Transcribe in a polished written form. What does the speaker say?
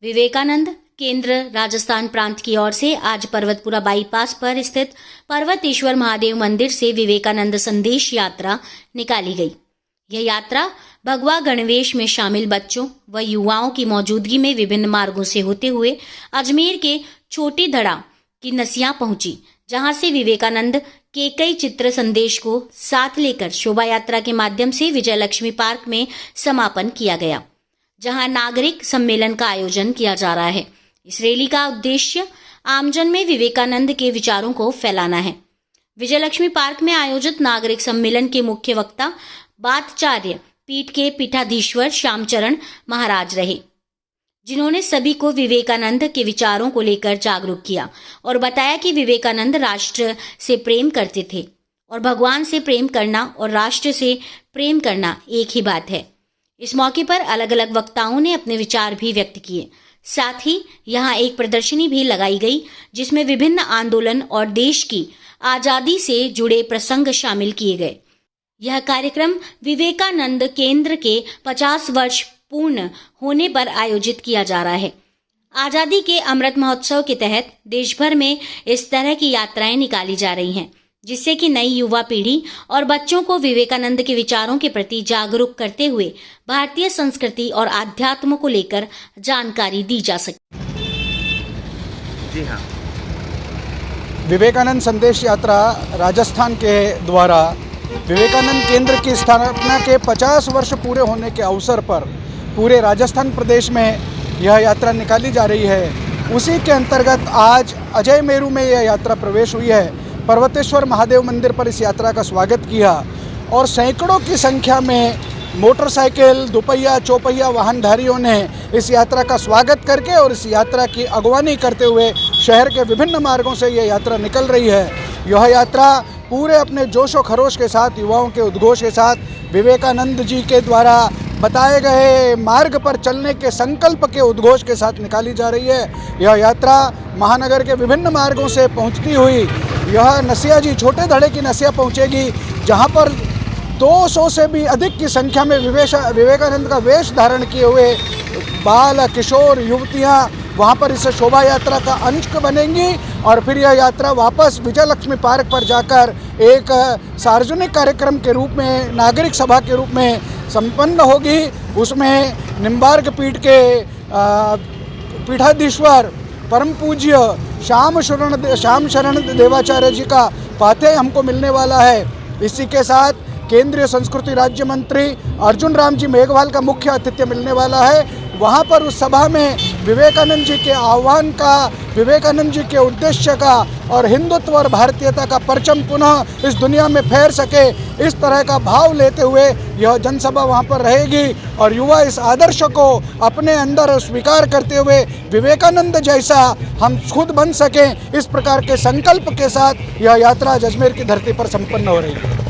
विवेकानंद केंद्र राजस्थान प्रांत की ओर से आज पर्वतपुरा बाईपास पर स्थित पर्वतेश्वर महादेव मंदिर से विवेकानंद संदेश यात्रा निकाली गई। यह यात्रा भगवा गणवेश में शामिल बच्चों व युवाओं की मौजूदगी में विभिन्न मार्गों से होते हुए अजमेर के छोटी धड़ा की नसिया पहुंची, जहां से विवेकानंद के कई चित्र संदेश को साथ लेकर शोभा यात्रा के माध्यम से विजयलक्ष्मी पार्क में समापन किया गया, जहां नागरिक सम्मेलन का आयोजन किया जा रहा है। इस रैली का उद्देश्य आमजन में विवेकानंद के विचारों को फैलाना है। विजयलक्ष्मी पार्क में आयोजित नागरिक सम्मेलन के मुख्य वक्ता बातचार्य पीठ के पीठाधीश्वर श्यामचरण महाराज रहे, जिन्होंने सभी को विवेकानंद के विचारों को लेकर जागरूक किया और बताया कि विवेकानंद राष्ट्र से प्रेम करते थे और भगवान से प्रेम करना और राष्ट्र से प्रेम करना एक ही बात है। इस मौके पर अलग अलग वक्ताओं ने अपने विचार भी व्यक्त किए। साथ ही यहाँ एक प्रदर्शनी भी लगाई गई, जिसमें विभिन्न आंदोलन और देश की आजादी से जुड़े प्रसंग शामिल किए गए। यह कार्यक्रम विवेकानंद केंद्र के 50 वर्ष पूर्ण होने पर आयोजित किया जा रहा है। आजादी के अमृत महोत्सव के तहत देश भर में इस तरह की यात्राएं निकाली जा रही हैं, जिससे कि नई युवा पीढ़ी और बच्चों को विवेकानंद के विचारों के प्रति जागरूक करते हुए भारतीय संस्कृति और आध्यात्म को लेकर जानकारी दी जा सके। जी हाँ, विवेकानंद संदेश यात्रा राजस्थान के द्वारा विवेकानंद केंद्र की स्थापना के 50 वर्ष पूरे होने के अवसर पर पूरे राजस्थान प्रदेश में यह यात्रा निकाली जा रही है। उसी के अंतर्गत आज अजय मेरू में यह यात्रा प्रवेश हुई है। पर्वतेश्वर महादेव मंदिर पर इस यात्रा का स्वागत किया और सैकड़ों की संख्या में मोटरसाइकिल, दोपहिया, चौपहिया वाहनधारियों ने इस यात्रा का स्वागत करके और इस यात्रा की अगवानी करते हुए शहर के विभिन्न मार्गों से यह यात्रा निकल रही है। यह यात्रा पूरे अपने जोश व खरोश के साथ, युवाओं के उद्घोष के साथ, विवेकानंद जी के द्वारा बताए गए मार्ग पर चलने के संकल्प के उद्घोष के साथ निकाली जा रही है। यह यात्रा महानगर के विभिन्न मार्गों से पहुंचती हुई यह नसिया जी छोटे धड़े की नसिया पहुंचेगी, जहां पर 200 से भी अधिक की संख्या में विवेकानंद का वेश धारण किए हुए बाल किशोर युवतियां वहां पर इस शोभा यात्रा का अंश बनेंगी और फिर यह यात्रा वापस विजयलक्ष्मी पार्क पर जाकर एक सार्वजनिक कार्यक्रम के रूप में, नागरिक सभा के रूप में संपन्न होगी। उसमें निम्बार्क पीठ के पीठाधीश्वर परम पूज्य श्याम शरण देवाचार्य जी का पाथेय हमको मिलने वाला है। इसी के साथ केंद्रीय संस्कृति राज्य मंत्री अर्जुन राम जी मेघवाल का मुख्य आतिथ्य मिलने वाला है। वहाँ पर उस सभा में विवेकानंद जी के आह्वान का, विवेकानंद जी के उद्देश्य का और हिंदुत्व और भारतीयता का परचम पुनः इस दुनिया में फैल सके, इस तरह का भाव लेते हुए यह जनसभा वहाँ पर रहेगी और युवा इस आदर्श को अपने अंदर स्वीकार करते हुए विवेकानंद जैसा हम खुद बन सकें, इस प्रकार के संकल्प के साथ यह यात्रा अजमेर की धरती पर संपन्न हो रही है।